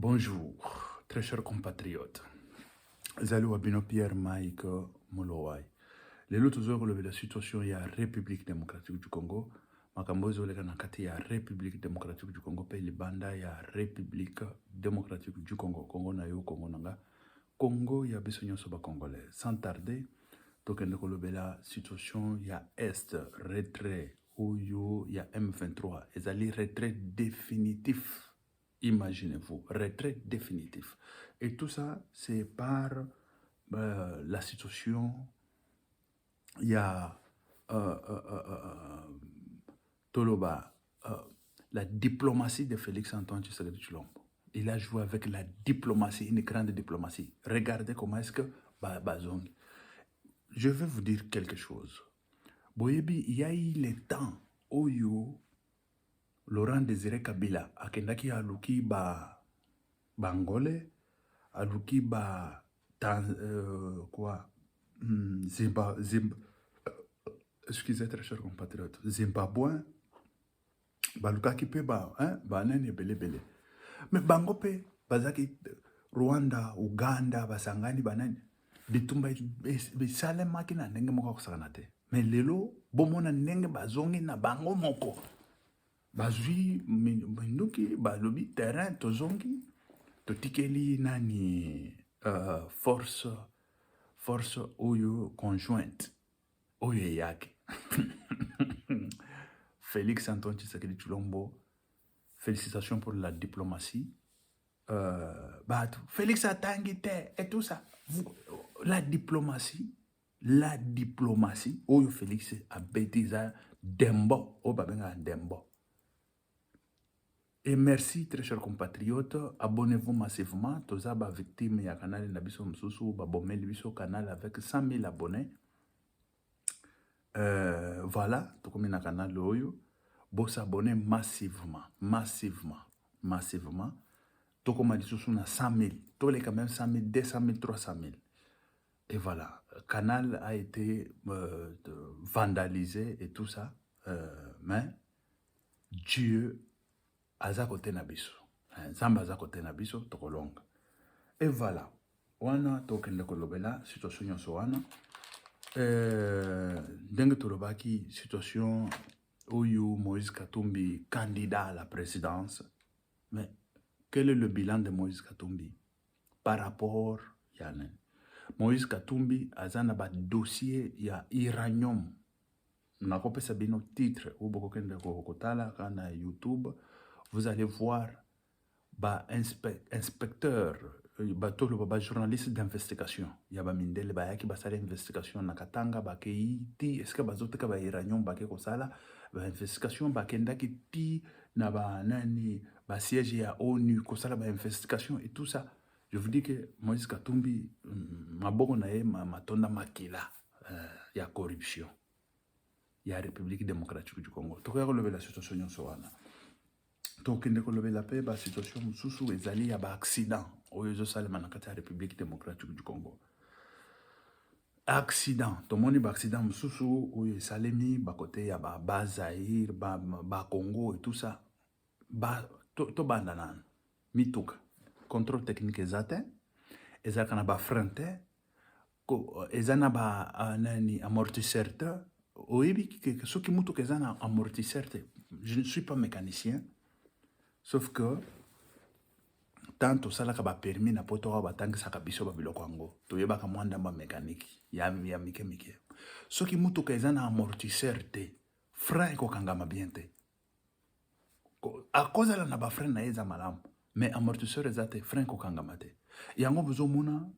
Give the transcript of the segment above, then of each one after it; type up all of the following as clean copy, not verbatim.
Bonjour, très chers compatriotes. Zalo Abino Pierre Mike Molowai. Les autres relevé la situation, il y a République démocratique du Congo. Makambozo le kanakati ya République démocratique du Congo. Pays Banda ya République démocratique du Congo. Congo na yo, Congo nanga. Congo ya bisonyo soba congolais. Sans tarder, tokende relevé la situation, il y a Est, retrait, Oyo, il y a M23. Ils allaient retrait définitif. Imaginez-vous, retrait définitif. Et tout ça, c'est par la situation. Il y a Toloba, la diplomatie de Félix Antoine Tshisekedi Tshilombo. Il a joué avec la diplomatie, une grande diplomatie. Regardez comment est-ce que Bazong. Je vais vous dire quelque chose. Boyebi, il y a eu le temps où Laurent Désiré Kabila akendaki aluki Bangolais, aluki quoi excusez très chers compatriotes, Zimbabwe, balukaki pe nene bele. Mais bango pe bazaki Rwanda, Uganda, basangani banani bitumba bisalemaki na ndenge moko kusakana te. Mais lelo bomona ndenge bazongi na bango moko. Bazui minduki balobi terrain tozongi totikeli nani force oyo conjointe oyo yake. Félix Antoine Tshisekedi Tshilombo, félicitations pour la diplomatie. Félix Atangite et tout ça. La diplomatie, oyo Félix a bêtisa dembo, o babenga dembo. Et merci, très chers compatriotes. Abonnez-vous massivement. Tozaba victime ya canal Nabiso Msusu, babomeli biso canal avec 100 000 abonnés. Voilà, tout comme na canal Oyo. Bon s'abonner massivement. Tout comme Malisousou na 100 000. Tous les quand même 100 000, 200 000, 300 000. Et voilà, le canal a été vandalisé et tout ça. Mais Dieu aza kote na biso. Zamba aza kote na biso tokolonga. Et voilà. Wana tokende kolobela situation nyonso wana. Ndenge tolobaki situation oyo Moïse Katumbi candidat à la présidence. Mais quel est le bilan de Moïse Katumbi par rapport à Moïse Katumbi azana ba dossier ya uranium. Nakope sabino titre ou bokokende kokotala kana YouTube. Vous allez voir inspecteur, journaliste d'investigation. Yaba mindele ba yaki basala investigation na Katanga ba kei ti est-ce que bazoteka ba iranium ba ke kosala ba investigation ba kendaki ti na ba nani ba siège ya ONU kosala ba investigation et tout ça. Je vous dis que Moïse Katumbi maboko na ye matonda makila ya corruption. Ya République démocratique du Congo. Tokoya relever la situation nyonso wana. Tokende kolobe la paix, situation mususu ezali ya ba accident oyo salema na kati ya République démocratique du Congo. Accident, tomoni ba accident mususu oyo salemi ba côté ya ba Zaïre, ba Congo et tout ça. To bandana mituka. Contrôle technique ezate, ezaka na ba frein te, ezana ba nani amortisseur te. Oyebi que soki mutuka ezana amortisseur te. Je ne suis pas mécanicien. Sauf que, tant au salaka ba permis na poto wa batangi saka biso ba biloko yango. Toyeba ka mwanda ba mécanique. Ya mike. Soki mutuka ezana amortisseur te, frein ko kangama bien te. A cause la na ba frein na eza malamu, mais amortisseur ezate frein ko kangama te. Yango bozo muna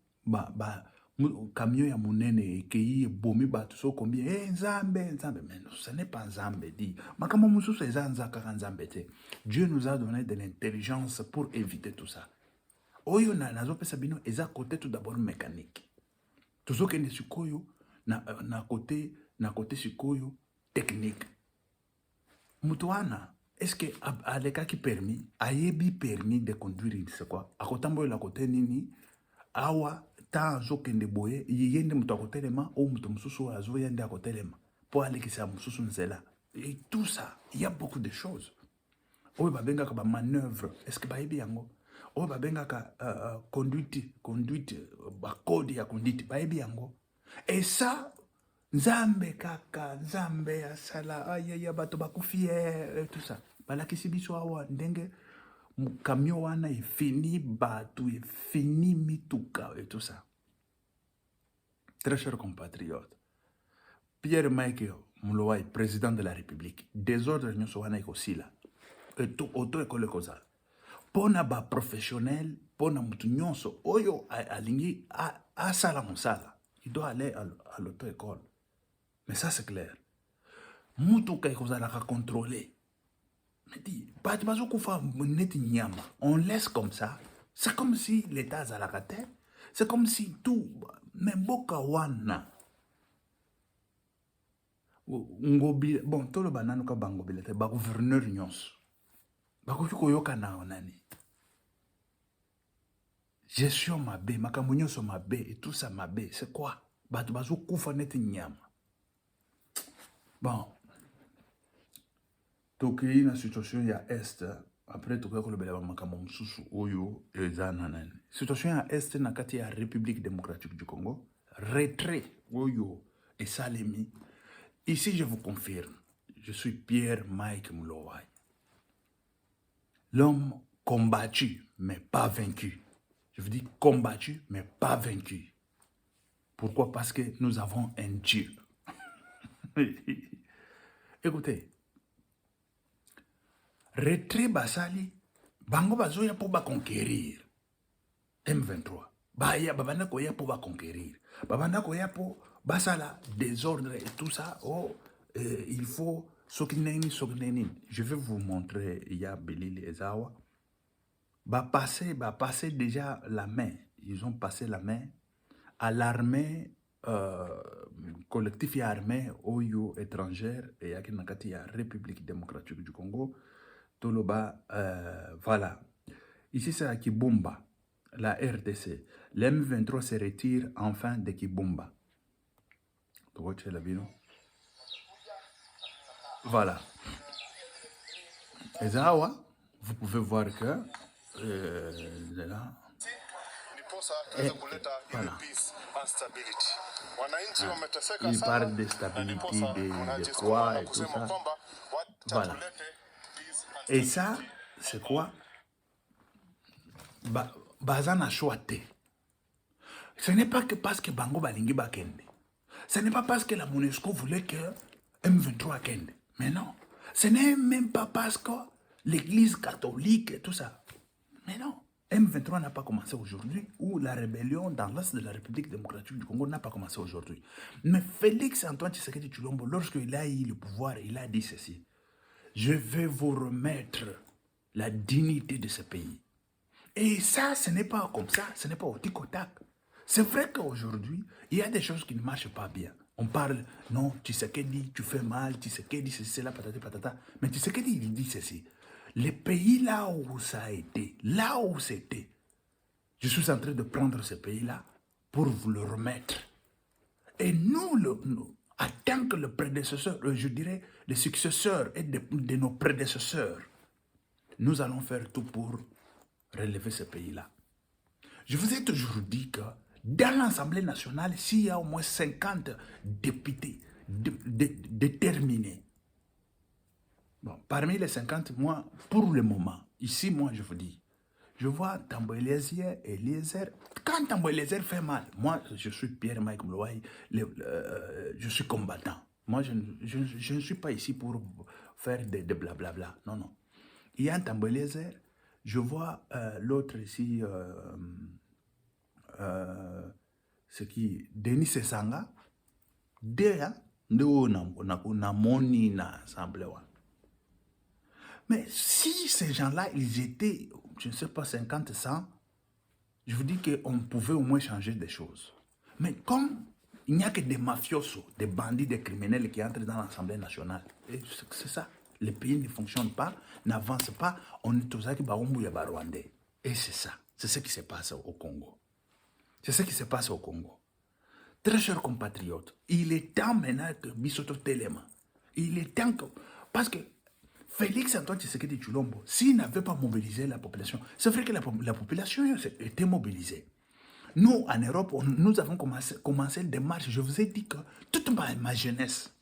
camion ya munene ekei bomi batu so combien nzambe mais non, ce n'est pas nzambe dit makamo mususu eza nzaka nzambe te. Dieu nous a donné de l'intelligence pour éviter tout ça. Oyo nazo pesa bino eza côté tout d'abord mécanique. Tuzo kende sikoyo na côté sikoyo technique. Mutuana est-ce que aleka ki permis ayebi permis de conduire c'est quoi akotambo la côté nini awa ta zokende boye yende mutu akotelema ou mutu mususu azo yende akotelema po alekisa mususu nzela. Et tout ça, il y a beaucoup de choses. Oyo babenga ka ba manœuvre, est-ce que bayebi yango oyo babengaka conduite bacode ya conduite bayebi yango. Et ça nzambe kaka nzambe asala ayaya bato bakufi tout ça balakisi biso awa ndenge camion wana efini bato efini mituka et tout ça. Très cher compatriote, Pierre Mike Mulowai, président de la République, désordre nyonso wana ekosila auto ekole kozala pona ba professionnel pona mutu nyonso oyo alingi asala mosala, il doit aller à l'auto-école. Mais ça c'est clair. Mutuka ekozalaka contrôlé. Mais dis, on laisse comme ça. C'est comme si l'État azalaka te. C'est comme si tout, mais boka wana. Bon, tout le banano ka bango bilete, ba gouverneur nyonso. Ba koki yoka na onani. Gestion mabe, makambo nyonso mabe et tout ça mabe, c'est quoi? Bato bazo kufa neti nyama. Bon. Tokei na situation ya Est, après tokoya kolobela makambo mususu oyo eza nanani. Situation ya Est na kati ya République démocratique du Congo, retrait oyo et salemi. Ici je vous confirme, je suis Pierre Mike Mulowai. L'homme combattu mais pas vaincu. Je vous dis combattu mais pas vaincu. Pourquoi? Parce que nous avons un Dieu. Écoutez, retrait basali, bango bazoya pour conquérir. M23. Babanda koya pour conquérir. Babanda koya pour basala désordre et tout ça. Oh, il faut sokineni. Je vais vous montrer, il y a Belil et Zawa. Passer déjà la main. Ils ont passé la main à l'armée collectif et armée OYO étrangère et à la République démocratique du Congo. Toloba, voilà. Ici, c'est à Kibumba, la RDC. L'M23 se retire enfin de Kibumba. Voilà. Et ça, vous pouvez voir que là. Voilà. Il parle de stabilité, de quoi et tout ça. Voilà. Et ça, c'est quoi? Bazana choité. Ce n'est pas que parce que Bango Balingi Bakende. Ce n'est pas parce que la MONUSCO voulait que M23 kende. Mais non. Ce n'est même pas parce que l'église catholique et tout ça. Mais non. M23 n'a pas commencé aujourd'hui, ou la rébellion dans l'est de la République démocratique du Congo n'a pas commencé aujourd'hui. Mais Félix Antoine Tshisekedi Tshilombo, lorsqu'il a eu le pouvoir, il a dit ceci: je vais vous remettre la dignité de ce pays. Et ça, ce n'est pas comme ça, ce n'est pas au tic-au-tac. C'est vrai qu'aujourd'hui, il y a des choses qui ne marchent pas bien. On parle, non, Tshisekedi, tu fais mal, Tshisekedi, c'est cela, patata, patata. Mais Tshisekedi, il dit ceci: les pays là où ça a été, là où c'était, je suis en train de prendre ce pays-là pour vous le remettre. Et nous, en tant que le prédécesseur, je dirais, les successeurs et de nos prédécesseurs, nous allons faire tout pour relever ce pays-là. Je vous ai toujours dit que dans l'Assemblée nationale, s'il y a au moins 50 députés déterminés, bon, parmi les 50, moi, pour le moment, ici, moi, je vous dis, je vois Tambo Eliezer. Quand Tambo Eliezer fait mal, moi, je suis Pierre Mike Mulowai, je suis combattant. Moi, je ne suis pas ici pour faire des blablabla. Non, non. Il y a un Tambo Eliezer, je vois l'autre ici, c'est qui? Denis Sesanga. Déjà, na moni na assemblée. Mais si ces gens-là, ils étaient, je ne sais pas, 50, 100, je vous dis qu'on pouvait au moins changer des choses. Mais comme il n'y a que des mafiosos, des bandits, des criminels qui entrent dans l'Assemblée nationale, c'est ça. Le pays ne fonctionne pas, n'avance pas, on est tous qui rwandais. Et c'est ça. C'est ce qui se passe au Congo. C'est ce qui se passe au Congo. Très chers compatriotes, il est temps maintenant que Bissoto Telema, il est temps que... Parce que Félix Antoine Tshisekedi Tshilombo, s'il n'avait pas mobilisé la population, c'est vrai que la population était mobilisée. Nous, en Europe, nous avons commencé des marches. Je vous ai dit que toute ma jeunesse,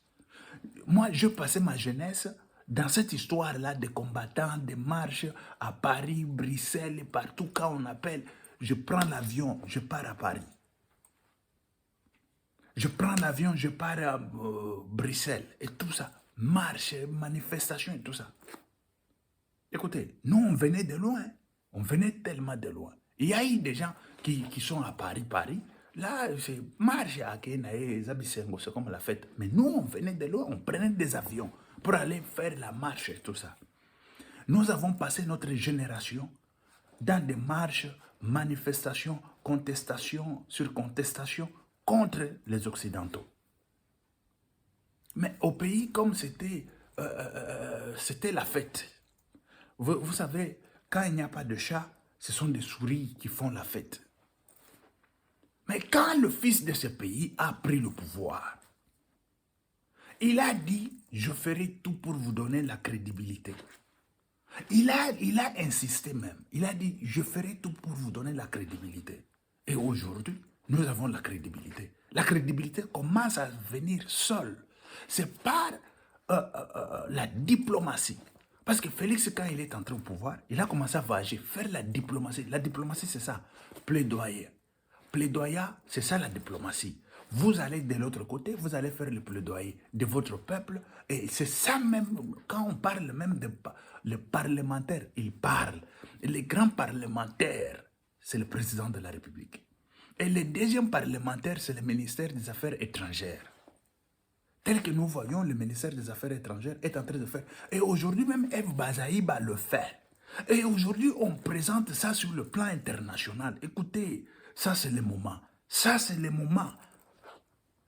moi, je passais ma jeunesse dans cette histoire-là des combattants, des marches à Paris, Bruxelles, et partout, quand on appelle, je prends l'avion, je pars à Paris. Je prends l'avion, je pars à Bruxelles, et tout ça. Marche, manifestation et tout ça. Écoutez, nous, on venait de loin. On venait tellement de loin. Il y a eu des gens qui sont à Paris. Là, c'est marche à Kenae, Zabisengo, c'est comme la fête. Mais nous, on venait de loin, on prenait des avions pour aller faire la marche et tout ça. Nous avons passé notre génération dans des marches, manifestations, contestations sur contestations contre les Occidentaux. Mais au pays, comme c'était la fête. Vous savez, quand il n'y a pas de chat, ce sont des souris qui font la fête. Mais quand le fils de ce pays a pris le pouvoir, il a dit, je ferai tout pour vous donner la crédibilité. Il a insisté même. Il a dit, je ferai tout pour vous donner la crédibilité. Et aujourd'hui, nous avons la crédibilité. La crédibilité commence à venir seule. C'est par la diplomatie. Parce que Félix, quand il est entré au pouvoir, il a commencé à voyager, faire la diplomatie. La diplomatie, c'est ça, plaidoyer. Plaidoyer, c'est ça la diplomatie. Vous allez de l'autre côté, vous allez faire le plaidoyer de votre peuple. Et c'est ça même, quand on parle même de le parlementaire, il parle. Et les grands parlementaires, c'est le président de la République. Et le deuxième parlementaire, c'est le ministère des Affaires étrangères. Tel que nous voyons, le ministère des Affaires étrangères est en train de faire. Et aujourd'hui même, Eve Bazaïba le fait. Et aujourd'hui, on présente ça sur le plan international. Écoutez, ça c'est le moment. Ça c'est le moment.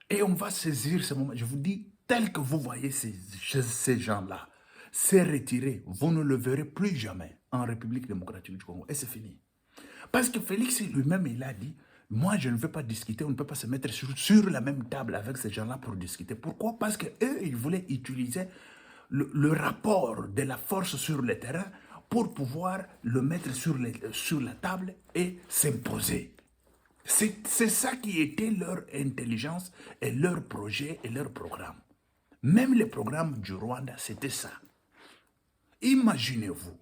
Et on va saisir ce moment. Je vous dis, tel que vous voyez ces gens-là, c'est retiré. Vous ne le verrez plus jamais en République démocratique du Congo. Et c'est fini. Parce que Félix lui-même, il a dit, moi, je ne veux pas discuter, on ne peut pas se mettre sur la même table avec ces gens-là pour discuter. Pourquoi? Parce qu'eux, ils voulaient utiliser le rapport de la force sur le terrain pour pouvoir le mettre sur la table et s'imposer. C'est ça qui était leur intelligence et leur projet et leur programme. Même le programme du Rwanda, c'était ça. Imaginez-vous,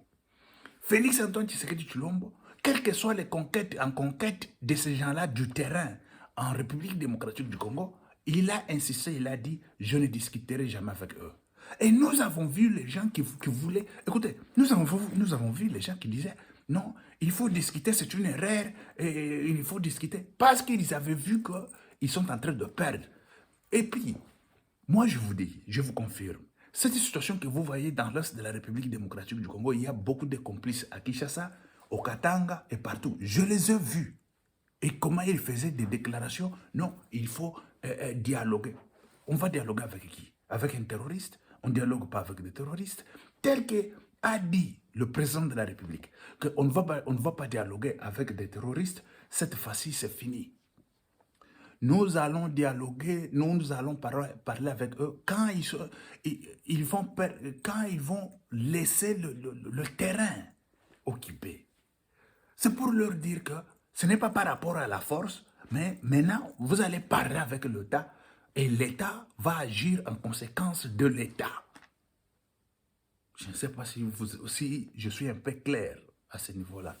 Félix Antoine Tshisekedi Tshilombo, quelles que soient les conquêtes en conquête de ces gens-là du terrain en République démocratique du Congo, il a insisté, il a dit, je ne discuterai jamais avec eux. Et nous avons vu les gens qui voulaient... Écoutez, nous avons vu les gens qui disaient, non, il faut discuter, c'est une erreur, et il faut discuter. Parce qu'ils avaient vu qu'ils sont en train de perdre. Et puis, moi je vous dis, je vous confirme, cette situation que vous voyez dans l'Est de la République démocratique du Congo, il y a beaucoup de complices à Kinshasa, au Katanga et partout. Je les ai vus. Et comment ils faisaient des déclarations? Non, il faut dialoguer. On va dialoguer avec qui? Avec un terroriste? On ne dialogue pas avec des terroristes. Tel que a dit le président de la République qu'on ne va pas dialoguer avec des terroristes, cette fois-ci c'est fini. Nous allons dialoguer, nous allons parler avec eux quand ils vont laisser le terrain occupé. C'est pour leur dire que ce n'est pas par rapport à la force, mais maintenant, vous allez parler avec l'État et l'État va agir en conséquence de l'État. Je ne sais pas si je suis un peu clair à ce niveau-là.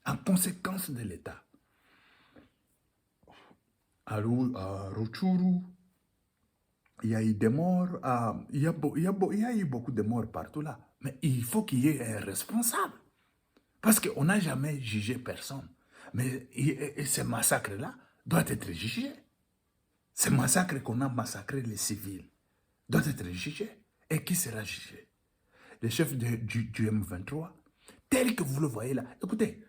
En conséquence de l'État. À Rutshuru, il y a eu des morts, il y a eu beaucoup de morts partout là. Mais il faut qu'il y ait un responsable. Parce qu'on n'a jamais jugé personne. Mais ce massacre-là doit être jugé. Ce massacre qu'on a massacré les civils doit être jugé. Et qui sera jugé? Le chef du M23, tel que vous le voyez là. Écoutez,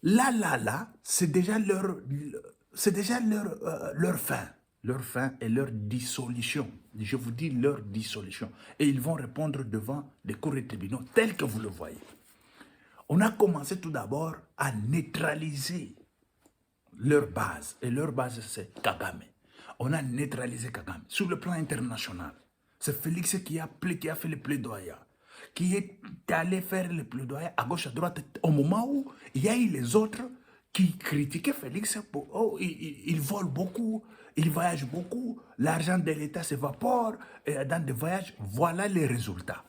là, c'est déjà leur fin. Leur fin et leur dissolution. Je vous dis leur dissolution. Et ils vont répondre devant les cours et tribunaux, tels que vous le voyez. On a commencé tout d'abord à neutraliser leur base. Et leur base, c'est Kagame. On a neutralisé Kagame sur le plan international. C'est Félix qui a fait le plaidoyer. qui est allé faire le plaidoyer à gauche, à droite, au moment où il y a eu les autres qui critiquaient Félix. Oh, il vole beaucoup, il voyage beaucoup, l'argent de l'État s'évapore dans des voyages. Voilà les résultats.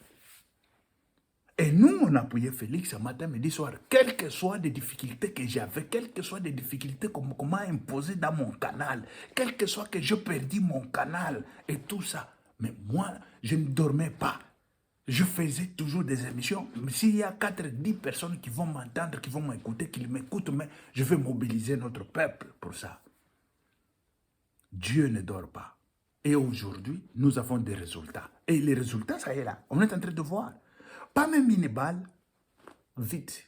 Et nous, on appuyait Félix matin, midi, soir. Quelles que soient les difficultés que j'avais, quelles que soient les difficultés qu'on m'a imposées dans mon canal, quel que soit que je perdis mon canal et tout ça. Mais moi, je ne dormais pas. Je faisais toujours des émissions. S'il y a 4, 10 personnes qui vont m'entendre, qui vont m'écouter, qui m'écoutent, mais je vais mobiliser notre peuple pour ça. Dieu ne dort pas. Et aujourd'hui, nous avons des résultats. Et les résultats, ça y est là. On est en train de voir. Pas même une balle, vite,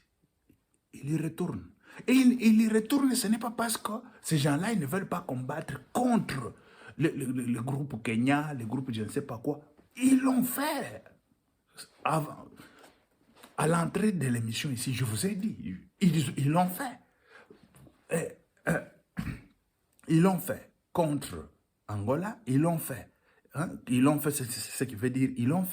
il y retourne. Et il y retourne, ce n'est pas parce que ces gens-là, ils ne veulent pas combattre contre le groupe Kenya, le groupe je ne sais pas quoi. Ils l'ont fait. Avant, à l'entrée de l'émission ici, je vous ai dit, ils l'ont fait. Ils l'ont fait contre Angola, ils l'ont fait. Hein? Ils l'ont fait, c'est ce qui veut dire, ils ont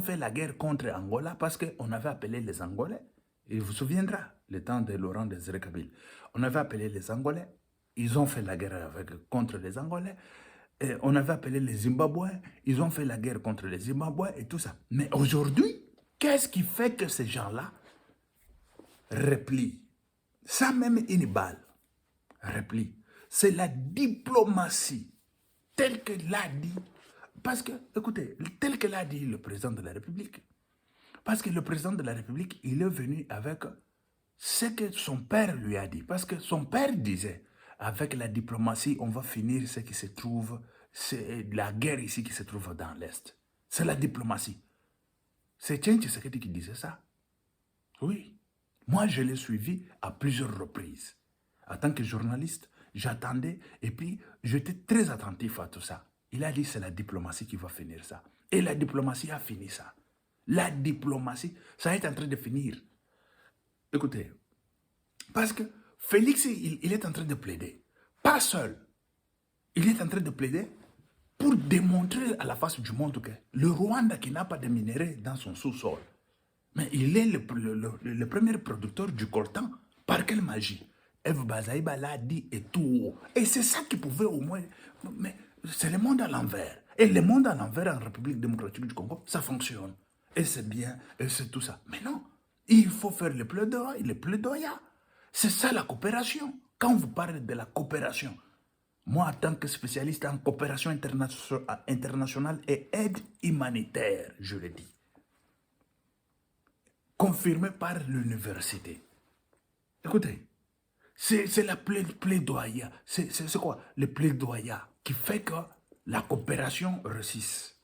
fait la guerre contre Angola parce qu'on avait appelé les Angolais. Il vous souviendra, le temps de Laurent Désiré Kabila. On avait appelé les Angolais, ils ont fait la guerre contre les Angolais. Et on avait appelé les Zimbabwéens, ils ont fait la guerre contre les Zimbabwéens et tout ça. Mais aujourd'hui, qu'est-ce qui fait que ces gens-là replient? Sans même une balle, replient. C'est la diplomatie, telle que l'a dit, parce que, écoutez, tel que l'a dit le président de la République. Parce que le président de la République, il est venu avec ce que son père lui a dit. Parce que son père disait, avec la diplomatie, on va finir ce qui se trouve, c'est la guerre ici qui se trouve dans l'Est. C'est la diplomatie. C'est Etienne Tshisekedi qui disait ça. Oui. Moi, je l'ai suivi à plusieurs reprises. En tant que journaliste, j'attendais et puis j'étais très attentif à tout ça. Il a dit c'est la diplomatie qui va finir ça. Et la diplomatie a fini ça. La diplomatie, ça est en train de finir. Écoutez, parce que Félix, il est en train de plaider. Pas seul. Il est en train de plaider pour démontrer à la face du monde que le Rwanda qui n'a pas de minerais dans son sous-sol, mais il est le premier producteur du coltan. Par quelle magie? Eve Bazaïba l'a dit et tout. Et c'est ça qui pouvait au moins... Mais c'est le monde à l'envers. Et le monde à l'envers en République démocratique du Congo, ça fonctionne. Et c'est bien, et c'est tout ça. Mais non, il faut faire le plaidoyer. C'est ça la coopération. Quand vous parlez de la coopération, moi en tant que spécialiste en coopération internationale et aide humanitaire, je le dis, confirmé par l'université. Écoutez, c'est la plaidoyer. C'est quoi? Le plaidoyer qui fait que la coopération réussisse.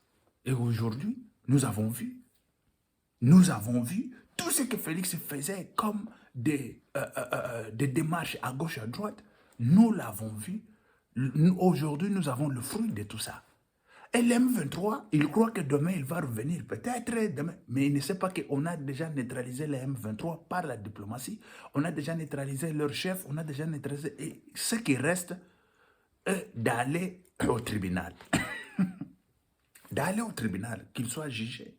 Et aujourd'hui, nous avons vu tout ce que Félix faisait comme des démarches à gauche, à droite. Nous l'avons vu. Aujourd'hui, nous avons le fruit de tout ça. Et l'M23, il croit que demain, il va revenir. Peut-être demain. Mais il ne sait pas qu'on a déjà neutralisé les M23 par la diplomatie. On a déjà neutralisé leur chef. On a déjà neutralisé. Et ce qui reste, d'aller au tribunal. D'aller au tribunal, qu'il soit jugé.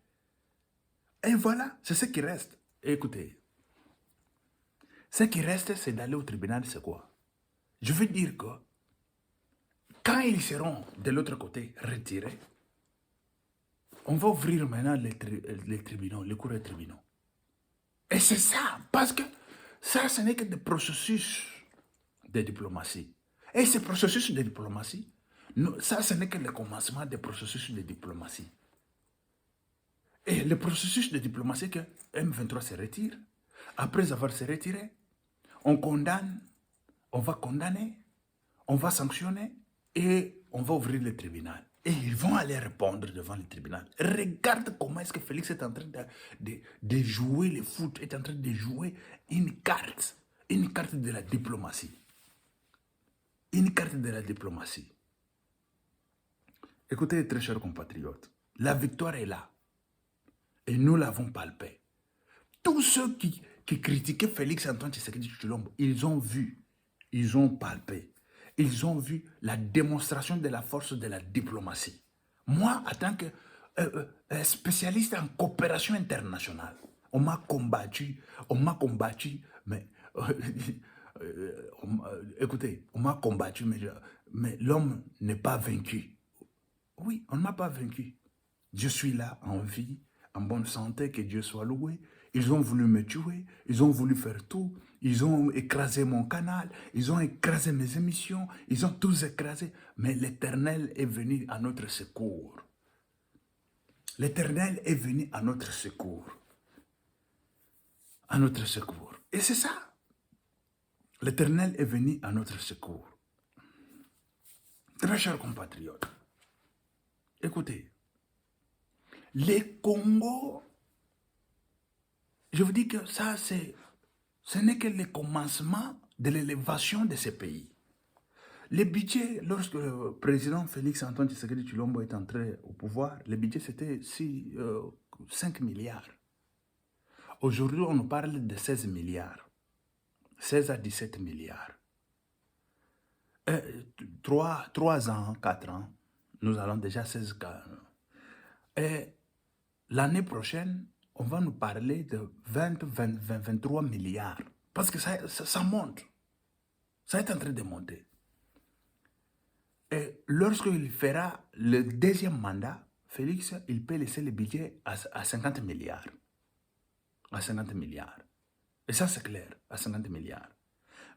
Et voilà, c'est ce qui reste. Écoutez, ce qui reste, c'est d'aller au tribunal, c'est quoi? Je veux dire que quand ils seront de l'autre côté retirés, on va ouvrir maintenant les tribunaux, les cours des tribunaux. Et c'est ça, parce que ça, ce n'est que des processus de diplomatie. Et ces processus de diplomatie, ça, ce n'est que le commencement des processus de diplomatie. Et le processus de diplomatie que M23 se retire, après avoir se retiré, on condamne, on va condamner, on va sanctionner et on va ouvrir le tribunal. Et ils vont aller répondre devant le tribunal. Regarde comment est-ce que Félix est en train de jouer le foot, est en train de jouer une carte de la diplomatie. Une carte de la diplomatie. Écoutez, très chers compatriotes, la victoire est là. Et nous l'avons palpé. Tous ceux qui critiquaient Félix Antoine Tshisekedi Tshilombo, ils ont vu, ils ont palpé, ils ont vu la démonstration de la force de la diplomatie. Moi, en tant que spécialiste en coopération internationale. On m'a combattu, mais écoutez, on m'a combattu, mais l'homme n'est pas vaincu. Oui, on ne m'a pas vaincu. Je suis là, en vie, en bonne santé, que Dieu soit loué. Ils ont voulu me tuer, ils ont voulu faire tout, ils ont écrasé mon canal, ils ont écrasé mes émissions, ils ont tous écrasé, mais l'Éternel est venu à notre secours. L'Éternel est venu à notre secours. À notre secours. Et c'est ça. L'Éternel est venu à notre secours. Très chers compatriotes, écoutez, les Congos, je vous dis que ça, ce n'est que le commencement de l'élévation de ces pays. Les budgets, lorsque le président Félix Antoine Tshisekedi Tshilombo est entré au pouvoir, le budget c'était 5 milliards. Aujourd'hui, on nous parle de 16 milliards. 16 à 17 milliards. 3 ans, 4 ans, nous allons déjà 16 cas. Et l'année prochaine, on va nous parler de 23 milliards. Parce que ça monte. Ça est en train de monter. Et lorsqu'il fera le deuxième mandat, Félix, il peut laisser le budget à 50 milliards. À 50 milliards. Et ça, c'est clair, à 50 milliards.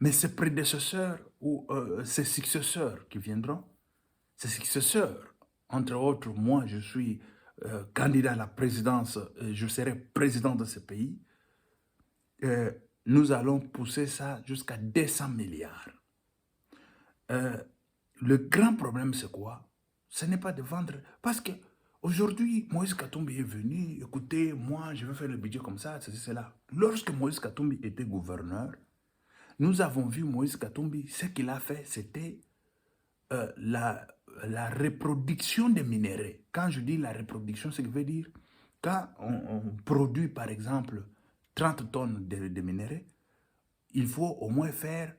Mais ses prédécesseurs ou ses successeurs qui viendront, ses successeurs, entre autres, moi, je suis candidat à la présidence, je serai président de ce pays, nous allons pousser ça jusqu'à 200 milliards. Le grand problème, c'est quoi? Ce n'est pas de vendre, parce que aujourd'hui, Moïse Katumbi est venu, écoutez, moi, je vais faire le budget comme ça, c'est cela. Lorsque Moïse Katumbi était gouverneur, nous avons vu Moïse Katumbi, ce qu'il a fait, c'était la reproduction des minéraux. Quand je dis la reproduction, ce qui veut dire, quand on produit, par exemple, 30 tonnes de minéraux, il faut au moins faire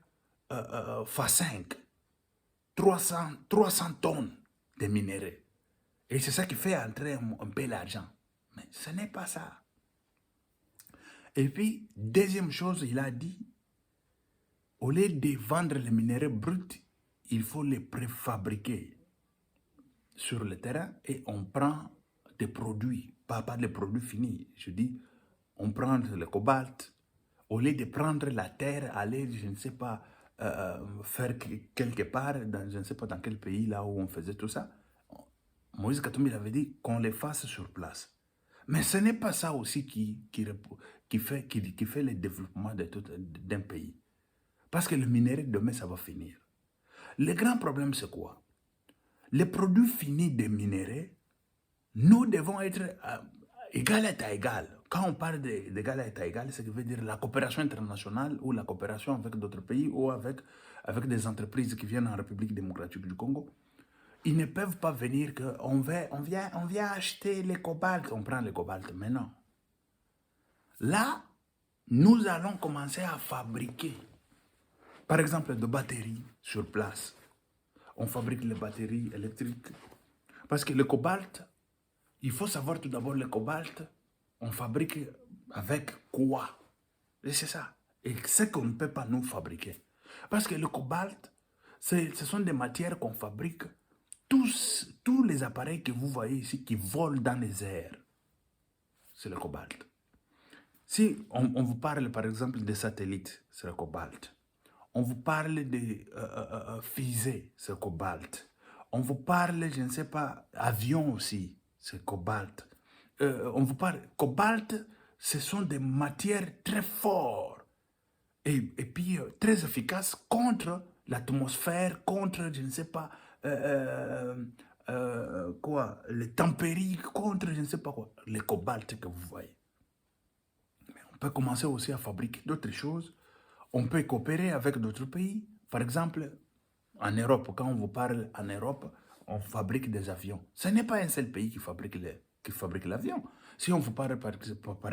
x5, 300 tonnes de minéraux. Et c'est ça qui fait entrer un peu l'argent. Mais ce n'est pas ça. Et puis, deuxième chose, il a dit, au lieu de vendre les minéraux bruts, il faut les préfabriquer sur le terrain et on prend des produits, pas des produits finis. Je dis, on prend le cobalt, au lieu de prendre la terre, aller, je ne sais pas, faire quelque part, je ne sais pas dans quel pays, là où on faisait tout ça. Moïse Katumbi avait dit qu'on les fasse sur place. Mais ce n'est pas ça aussi qui fait le développement d'un pays. Parce que le minerai, demain, ça va finir. Le grand problème, c'est quoi? Les produits finis des minéraux, nous devons être égal à égal. Quand on parle d'égal à égal, ça veut dire la coopération internationale ou la coopération avec d'autres pays ou avec des entreprises qui viennent en République démocratique du Congo. Ils ne peuvent pas venir qu'on vient acheter les cobaltes, on prend les cobaltes. Mais non. Là, nous allons commencer à fabriquer, par exemple, des batteries sur place. On fabrique les batteries électriques. Parce que le cobalt, il faut savoir tout d'abord le cobalt, on fabrique avec quoi? Et c'est ça. Et c'est qu'on ne peut pas nous fabriquer. Parce que le cobalt, ce sont des matières qu'on fabrique. Tous les appareils que vous voyez ici qui volent dans les airs, c'est le cobalt. Si on vous parle par exemple des satellites, c'est le cobalt. On vous parle de fusées, c'est le cobalt. On vous parle, je ne sais pas, avions aussi, c'est cobalt. On vous parle, cobalt, ce sont des matières très fortes et puis très efficaces contre l'atmosphère, contre, je ne sais pas, les tempéries, contre, je ne sais pas quoi, les cobaltes que vous voyez. Mais on peut commencer aussi à fabriquer d'autres choses. On peut coopérer avec d'autres pays. Par exemple, en Europe, quand on vous parle en Europe, on fabrique des avions. Ce n'est pas un seul pays qui fabrique l'avion. Si on vous parle, par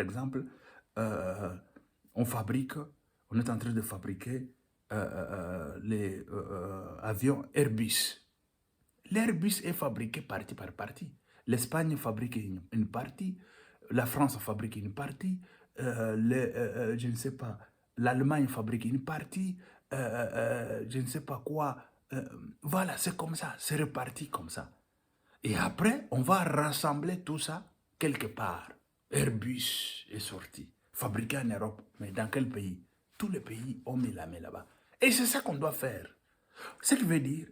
exemple, on est en train de fabriquer les avions Airbus. L'Airbus est fabriqué partie par partie. l'Espagne fabrique une partie, la France fabrique une partie, je ne sais pas, l'Allemagne fabrique une partie, je ne sais pas quoi. Voilà, c'est comme ça, c'est reparti comme ça. Et après, on va rassembler tout ça quelque part. Airbus est sorti, fabriqué en Europe, mais dans quel pays? Tous les pays ont mis la main là-bas. Et c'est ça qu'on doit faire. Ce qui veut dire,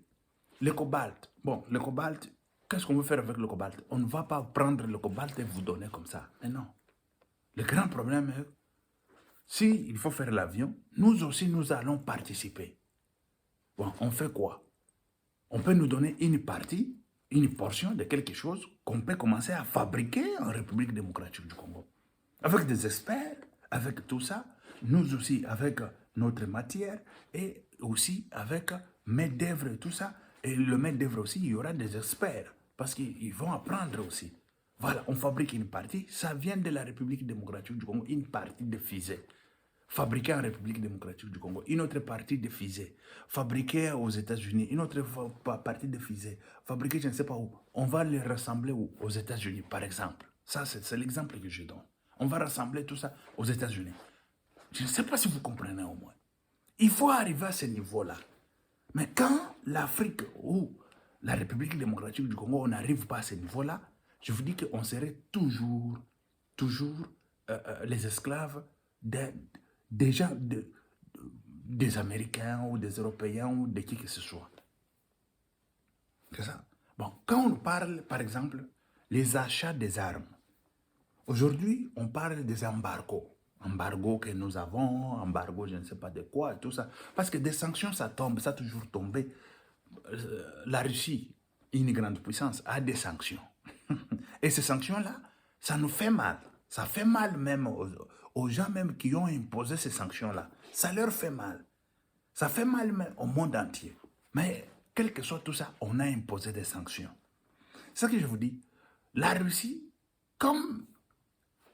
le cobalt. Bon, le cobalt, qu'est-ce qu'on veut faire avec le cobalt? On ne va pas prendre le cobalt et vous donner comme ça. Mais non. Le grand problème est, si il faut faire l'avion, nous aussi, nous allons participer. Bon, on fait quoi? On peut nous donner une partie, une portion de quelque chose qu'on peut commencer à fabriquer en République démocratique du Congo. Avec des experts, avec tout ça, nous aussi avec notre matière et aussi avec main-d'œuvre et tout ça. Et le main-d'œuvre aussi, il y aura des experts parce qu'ils vont apprendre aussi. Voilà, on fabrique une partie, ça vient de la République démocratique du Congo, une partie de fusée. Fabriquée en République démocratique du Congo, une autre partie de fusée, fabriquée aux États-Unis, une autre partie de fusée, fabriquée je ne sais pas où. On va les rassembler aux États-Unis, par exemple. Ça, c'est l'exemple que je donne. On va rassembler tout ça aux États-Unis. Je ne sais pas si vous comprenez au moins. Il faut arriver à ce niveau-là. Mais quand l'Afrique ou la République démocratique du Congo, on n'arrive pas à ce niveau-là, je vous dis qu'on serait toujours les esclaves des gens, des Américains ou des Européens ou de qui que ce soit. C'est ça. Bon, quand on parle, par exemple, les achats des armes, aujourd'hui, on parle des embargos. Embargo que nous avons, embargo je ne sais pas de quoi, et tout ça. Parce que des sanctions, ça tombe, ça a toujours tombé. La Russie, une grande puissance, a des sanctions. Et ces sanctions-là, ça nous fait mal. Ça fait mal même aux gens même qui ont imposé ces sanctions-là. Ça leur fait mal. Ça fait mal même au monde entier. Mais quel que soit tout ça, on a imposé des sanctions. C'est ce que je vous dis. La Russie, comme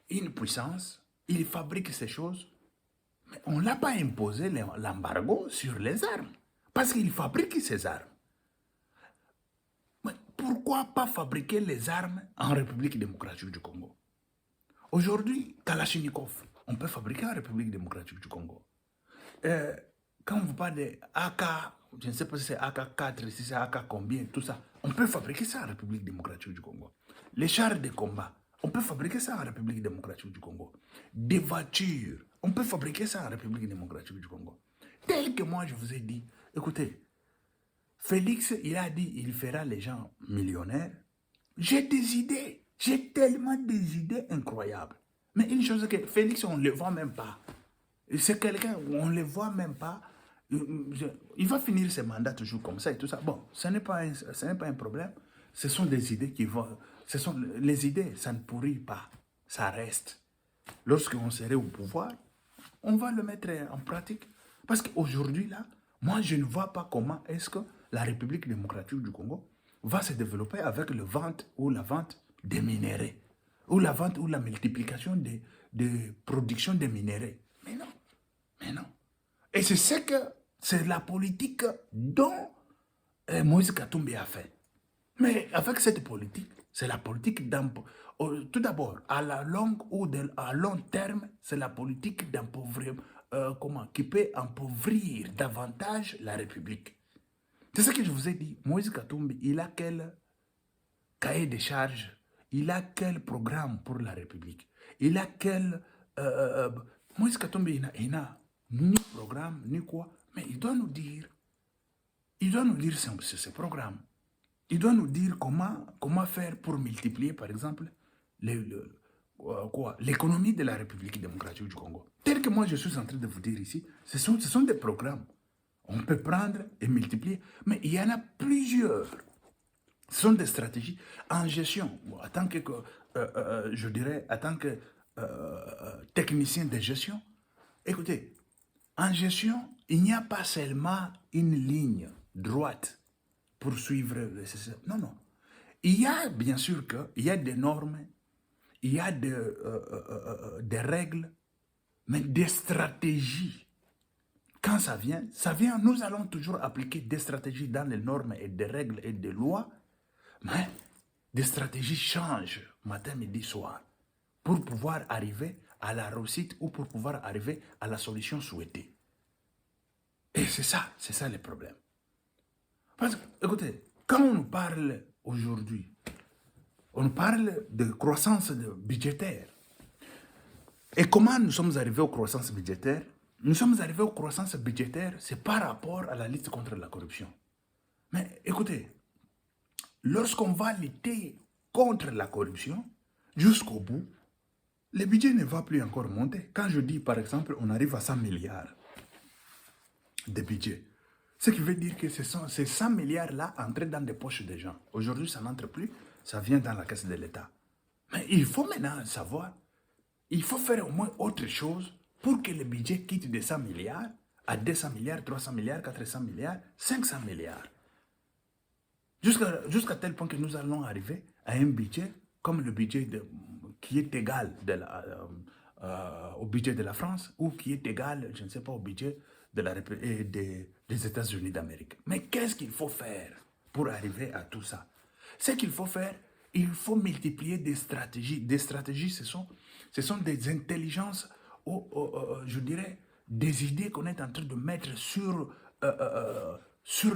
une puissance, il fabrique ces choses, mais on ne l'a pas imposé l'embargo sur les armes. Parce qu'il fabrique ces armes. Mais pourquoi pas fabriquer les armes en République démocratique du Congo? Aujourd'hui, Kalachnikov, on peut fabriquer en République démocratique du Congo. Quand vous parlez de AK, je ne sais pas si c'est AK-4, si c'est AK combien, tout ça, on peut fabriquer ça en République démocratique du Congo. Les chars de combat, on peut fabriquer ça en République démocratique du Congo. Des voitures, on peut fabriquer ça en République démocratique du Congo. Tel que moi je vous ai dit, écoutez, Félix, il a dit il fera les gens millionnaires. J'ai des idées. J'ai tellement des idées incroyables. Mais une chose que Félix, on ne le voit même pas. C'est quelqu'un, on ne le voit même pas. Il va finir ses mandats toujours comme ça et tout ça. Bon, ce n'est pas un problème. Ce sont des idées qui vont... Les idées, ça ne pourrit pas. Ça reste. Lorsqu'on serait au pouvoir, on va le mettre en pratique. Parce qu'aujourd'hui, là, moi, je ne vois pas comment est-ce que la République démocratique du Congo va se développer avec la vente des minéraux, ou la vente ou la multiplication de production des minéraux. Mais non, mais non. Et c'est la politique dont Moïse Katumbi a fait. Mais avec cette politique, c'est la politique tout d'abord, à la longue ou à long terme, c'est la politique d'appauvrir, qui peut appauvrir davantage la République. C'est ce que je vous ai dit. Moïse Katumbi, il a quel cahier de charges, il a quel programme pour la République, il a quel... Moïse Katumbi, il n'a ni programme, ni quoi, mais il doit nous dire ce programme. Il doit nous dire comment faire pour multiplier, par exemple, l'économie de la République démocratique du Congo. Tel que moi je suis en train de vous dire ici, ce sont des programmes. On peut prendre et multiplier, mais il y en a plusieurs. Ce sont des stratégies en gestion. En tant que, je dirais, en tant que technicien de gestion, écoutez, en gestion, il n'y a pas seulement une ligne droite pour suivre le système. Non, non. Il y a, bien sûr, il y a des normes, il y a des règles, mais des stratégies. Quand ça vient, nous allons toujours appliquer des stratégies dans les normes et des règles et des lois, mais des stratégies changent matin, midi, soir pour pouvoir arriver à la réussite ou pour pouvoir arriver à la solution souhaitée. Et c'est ça le problème. Parce que, écoutez, quand on nous parle aujourd'hui, on nous parle de croissance budgétaire. Et comment nous sommes arrivés aux croissances budgétaires? Nous sommes arrivés aux croissances budgétaires, c'est par rapport à la lutte contre la corruption. Mais écoutez, lorsqu'on va lutter contre la corruption, jusqu'au bout, le budget ne va plus encore monter. Quand je dis, par exemple, on arrive à 100 milliards de budget, ce qui veut dire que ces 100 milliards-là entrés dans les poches des gens. Aujourd'hui, ça n'entre plus, ça vient dans la caisse de l'État. Mais il faut maintenant savoir, il faut faire au moins autre chose pour que le budget quitte de 100 milliards à 200 milliards, 300 milliards, 400 milliards, 500 milliards. Jusqu'à tel point que nous allons arriver à un budget comme le budget qui est égal au budget de la France ou qui est égal, je ne sais pas, au budget des États-Unis d'Amérique. Mais qu'est-ce qu'il faut faire pour arriver à tout ça? Ce qu'il faut faire, il faut multiplier des stratégies. Des stratégies, ce sont des intelligences, je dirais, des idées qu'on est en train de mettre sur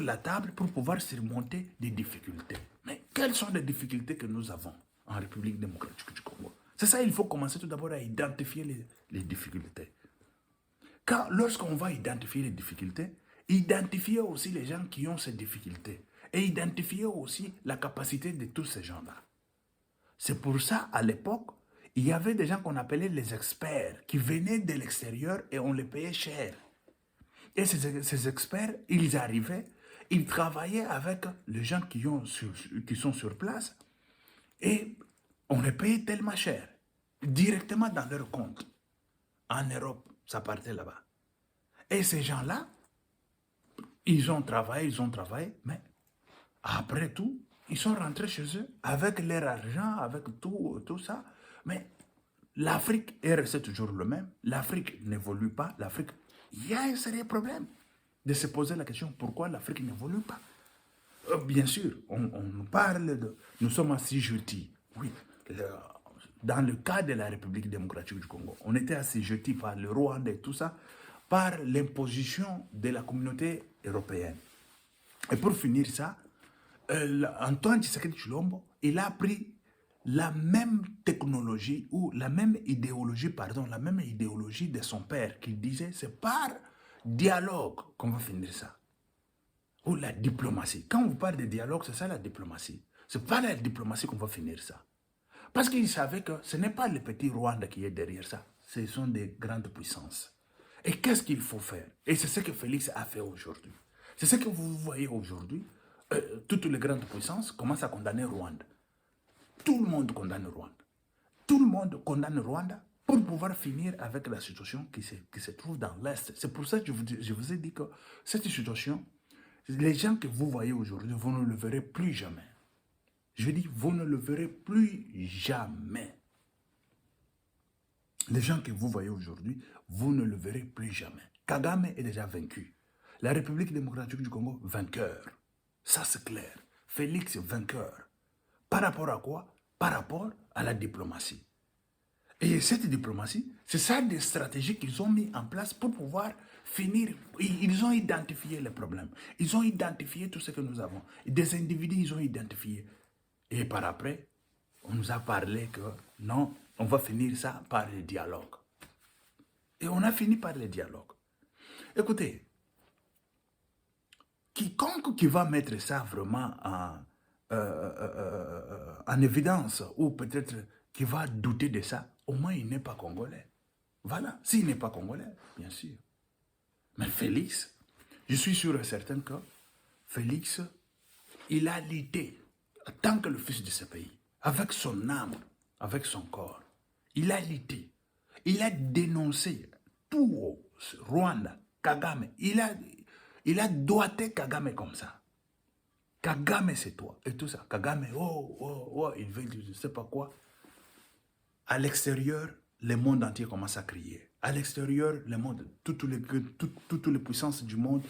la table pour pouvoir surmonter des difficultés. Mais quelles sont les difficultés que nous avons en République démocratique du Congo? C'est ça, il faut commencer tout d'abord à identifier les difficultés. Lorsqu'on va identifier les difficultés, identifier aussi les gens qui ont ces difficultés et identifier aussi la capacité de tous ces gens-là. C'est pour ça, à l'époque, il y avait des gens qu'on appelait les experts qui venaient de l'extérieur et on les payait cher. Et ces experts, ils arrivaient, ils travaillaient avec les gens qui sont sur place et on les payait tellement cher, directement dans leur compte. En Europe, ça partait là-bas. Et ces gens-là, ils ont travaillé, mais après tout, ils sont rentrés chez eux avec leur argent, avec tout ça. Mais l'Afrique est restée toujours le même. L'Afrique n'évolue pas. L'Afrique, il y a un sérieux problème de se poser la question pourquoi l'Afrique n'évolue pas. Bien sûr, on nous parle de... Nous sommes assujettis. Oui, dans le cas de la République démocratique du Congo, on était assujettis par le Rwanda et tout ça, par l'imposition de la communauté européenne. Et pour finir ça, Antoine Tshisekedi Tshilombo, il a pris la même technologie ou la même idéologie de son père qui disait c'est par dialogue qu'on va finir ça. Ou la diplomatie. Quand on parle de dialogue, c'est ça la diplomatie. C'est pas la diplomatie qu'on va finir ça. Parce qu'il savait que ce n'est pas le petit Rwanda qui est derrière ça. Ce sont des grandes puissances. Et qu'est-ce qu'il faut faire? Et c'est ce que Félix a fait aujourd'hui. C'est ce que vous voyez aujourd'hui. Toutes les grandes puissances commencent à condamner Rwanda. Tout le monde condamne Rwanda. Tout le monde condamne Rwanda pour pouvoir finir avec la situation qui se trouve dans l'Est. C'est pour ça que je vous ai dit que cette situation, les gens que vous voyez aujourd'hui, vous ne le verrez plus jamais. Je dis, vous ne le verrez plus jamais. Les gens que vous voyez aujourd'hui, vous ne le verrez plus jamais. Kagame est déjà vaincu. La République démocratique du Congo, vainqueur. Ça, c'est clair. Félix, vainqueur. Par rapport à quoi? Par rapport à la diplomatie. Et cette diplomatie, c'est ça des stratégies qu'ils ont mis en place pour pouvoir finir. Ils ont identifié les problèmes. Ils ont identifié tout ce que nous avons. Des individus, ils ont identifié. Et par après, on nous a parlé que non, on va finir ça par le dialogue. Et on a fini par le dialogue. Écoutez, quiconque qui va mettre ça vraiment en évidence, ou peut-être qui va douter de ça, au moins il n'est pas congolais. Voilà, s'il n'est pas congolais, bien sûr. Mais Félix, je suis sûr et certain que Félix, il a lutté en tant que le fils de ce pays, avec son âme, avec son corps. Il a lutté, il a dénoncé tout Rwanda, Kagame. Il a doigté Kagame comme ça. Kagame, c'est toi. Et tout ça. Kagame, il veut je ne sais pas quoi. À l'extérieur, le monde entier commence à crier. À l'extérieur, le monde, toutes les puissances du monde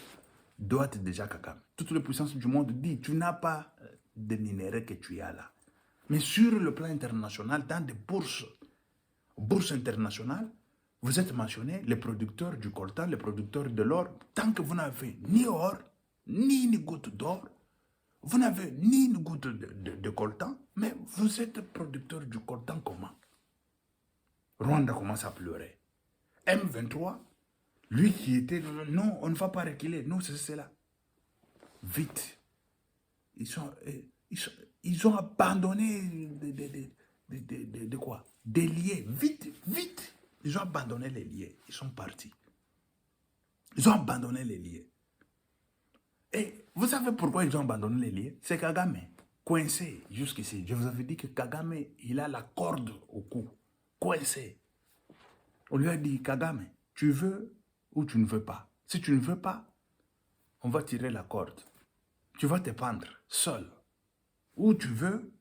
doivent déjà Kagame. Toutes les puissances du monde disent, tu n'as pas de minerais que tu as là. Mais sur le plan international, dans des bourses internationales, vous êtes mentionné les producteurs du coltan, les producteurs de l'or. Tant que vous n'avez ni or, ni une goutte d'or, vous n'avez ni une goutte de coltan, mais vous êtes producteur du coltan comment? Rwanda commence à pleurer. M23, lui qui était, non, on ne va pas reculer, non, c'est cela. Vite. Ils ont abandonné de quoi? Des liens. Vite, vite. Ils ont abandonné les liens. Ils sont partis. Ils ont abandonné les liens. Et vous savez pourquoi ils ont abandonné les liens? C'est Kagame, coincé jusqu'ici. Je vous avais dit que Kagame, il a la corde au cou, coincé. On lui a dit, Kagame, tu veux ou tu ne veux pas? Si tu ne veux pas, on va tirer la corde. Tu vas te pendre seul. Ou tu veux,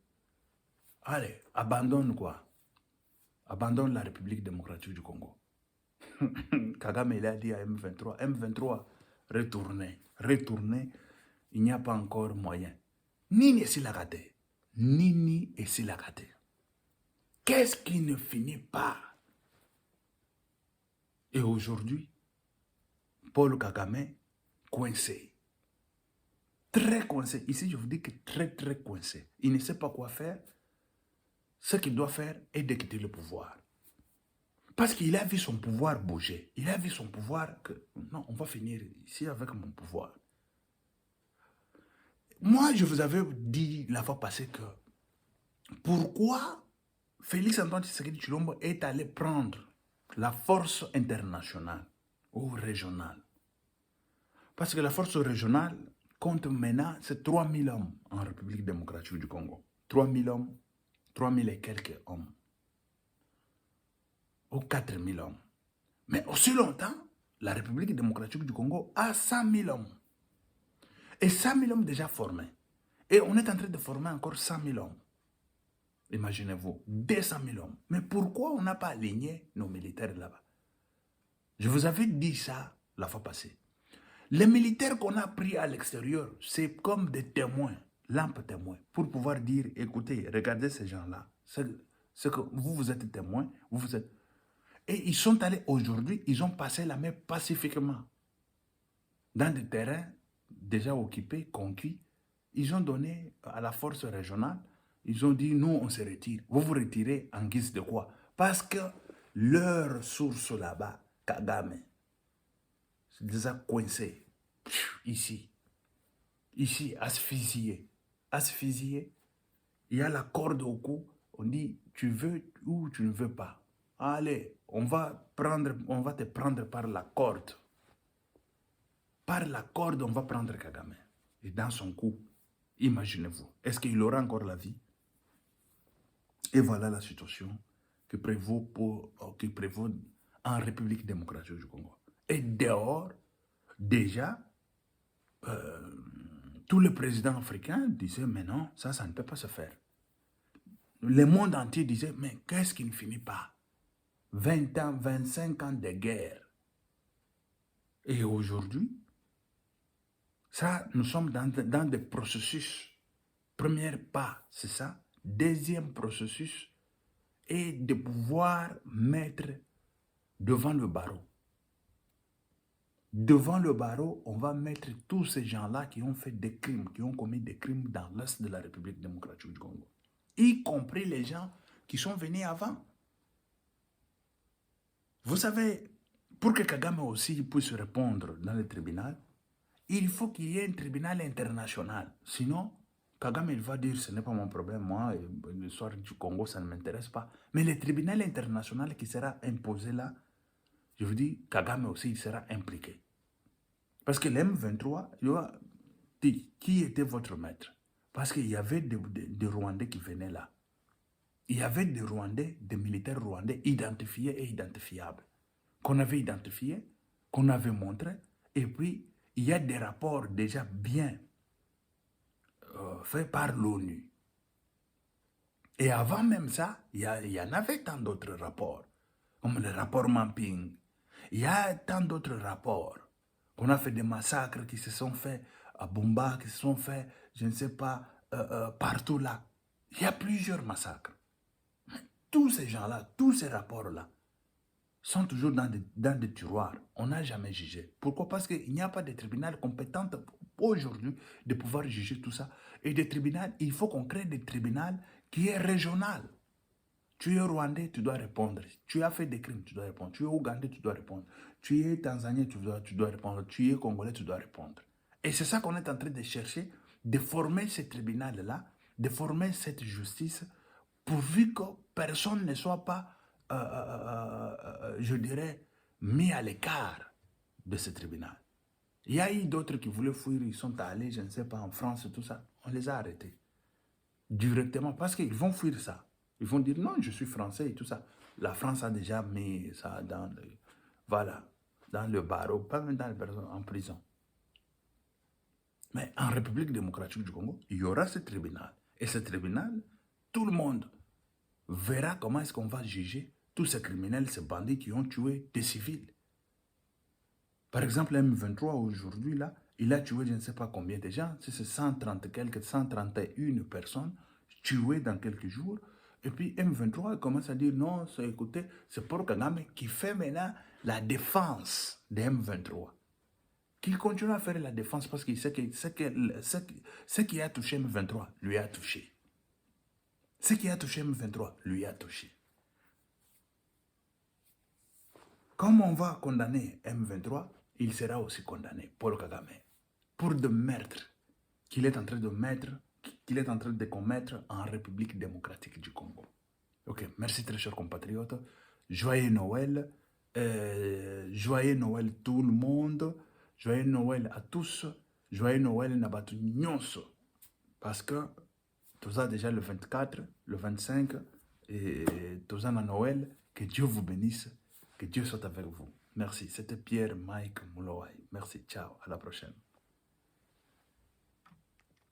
allez, abandonne quoi? Abandonne la République démocratique du Congo. Kagame, il a dit à M23, M23, retournez, retournez, il n'y a pas encore moyen. Nini est la raté. Nini est la raté. Qu'est-ce qui ne finit pas? Et aujourd'hui, Paul Kagame, coincé. Très coincé. Ici, je vous dis que très, très coincé. Il ne sait pas quoi faire. Ce qu'il doit faire est de quitter le pouvoir. Parce qu'il a vu son pouvoir bouger. Il a vu son pouvoir que, non, on va finir ici avec mon pouvoir. Moi, je vous avais dit la fois passée que pourquoi Félix Antoine Tshisekedi Tshilombo est allé prendre la force internationale ou régionale. Parce que la force régionale compte maintenant, c'est 3000 hommes en République démocratique du Congo. 3000 hommes, 3000 et quelques hommes. Ou 4000 hommes. Mais aussi longtemps, la République démocratique du Congo a 100 000 hommes. Et 100 000 hommes déjà formés. Et on est en train de former encore 100 000 hommes. Imaginez-vous, 200 000 hommes. Mais pourquoi on n'a pas aligné nos militaires là-bas? Je vous avais dit ça la fois passée. Les militaires qu'on a pris à l'extérieur, c'est comme des témoins, lampes témoins, pour pouvoir dire, écoutez, regardez ces gens-là, c'est que vous êtes témoins, vous êtes... Et ils sont allés aujourd'hui, ils ont passé la main pacifiquement dans des terrains déjà occupés, conquis. Ils ont donné à la force régionale, ils ont dit, nous, on se retire. Vous vous retirez en guise de quoi? Parce que leur source là-bas, Kagame, c'est déjà coincé. Ici, asphyxié. Asphyxié, il y a la corde au cou. On dit, tu veux ou tu ne veux pas. Allez, on va te prendre par la corde. Par la corde, on va prendre Kagame. Et dans son cou, imaginez-vous, est-ce qu'il aura encore la vie? Et voilà la situation qui prévaut en République démocratique du Congo. Et dehors, déjà, tous les présidents africains disaient, mais non, ça ne peut pas se faire. Le monde entier disait, mais qu'est-ce qui ne finit pas? 20 ans, 25 ans de guerre. Et aujourd'hui, ça, nous sommes dans des processus. Premier pas, c'est ça. Deuxième processus est de pouvoir mettre devant le barreau. Devant le barreau, on va mettre tous ces gens-là qui ont fait des crimes, qui ont commis des crimes dans l'Est de la République démocratique du Congo. Y compris les gens qui sont venus avant. Vous savez, pour que Kagame aussi puisse répondre dans le tribunal, il faut qu'il y ait un tribunal international. Sinon, Kagame, il va dire, ce n'est pas mon problème, moi, l'histoire du Congo, ça ne m'intéresse pas. Mais le tribunal international qui sera imposé là, je vous dis, Kagame aussi, il sera impliqué. Parce que l'M23, qui était votre maître? Parce qu'il y avait des Rwandais qui venaient là. Il y avait des Rwandais, des militaires rwandais identifiés et identifiables, qu'on avait identifiés, qu'on avait montrés, et puis il y a des rapports déjà bien faits par l'ONU. Et avant même ça, il y en avait tant d'autres rapports, comme le rapport Mapping. Il y a tant d'autres rapports. On a fait des massacres qui se sont faits à Bumba, qui se sont faits, je ne sais pas, partout là. Il y a plusieurs massacres. Tous ces gens-là, tous ces rapports-là, sont toujours dans des tiroirs. On n'a jamais jugé. Pourquoi? Parce qu'il n'y a pas de tribunal compétent aujourd'hui de pouvoir juger tout ça. Et des tribunaux, il faut qu'on crée des tribunaux qui est régional. Tu es Rwandais, tu dois répondre. Tu as fait des crimes, tu dois répondre. Tu es Ougandais, tu dois répondre. Tu es Tanzanien, tu dois répondre. Tu es Congolais, tu dois répondre. Et c'est ça qu'on est en train de chercher, de former ce tribunal-là, de former cette justice, pourvu que personne ne soit pas, je dirais, mis à l'écart de ce tribunal. Il y a eu d'autres qui voulaient fuir, ils sont allés, je ne sais pas, en France, tout ça. On les a arrêtés. Directement, parce qu'ils vont fuir ça. Ils vont dire non, je suis français et tout ça. La France a déjà mis ça dans le, voilà, dans le barreau, pas même dans le, en prison. Mais en République démocratique du Congo, il y aura ce tribunal. Et ce tribunal, tout le monde verra comment est-ce qu'on va juger tous ces criminels, ces bandits qui ont tué des civils. Par exemple, M23 aujourd'hui, là, il a tué je ne sais pas combien de gens, c'est 130 quelques, 131 personnes tuées dans quelques jours. Et puis M23 commence à dire non, écoutez, c'est Paul Kagame qui fait maintenant la défense de M23. Qu'il continue à faire la défense parce qu'il sait que ce qui a touché M23 lui a touché. Ce qui a touché M23 lui a touché. Comme on va condamner M23, il sera aussi condamné, Paul Kagame, pour de meurtres qu'il est en train de mettre, qu'il est en train de commettre en République démocratique du Congo. Ok, merci très chers compatriotes. Joyeux Noël. Joyeux Noël tout le monde. Joyeux Noël à tous. Joyeux Noël Nabatu Nyonso. Parce que tout ça déjà le 24, le 25, et tout ça à Noël. Que Dieu vous bénisse. Que Dieu soit avec vous. Merci. C'était Pierre Mike Moulouaï. Merci. Ciao. À la prochaine.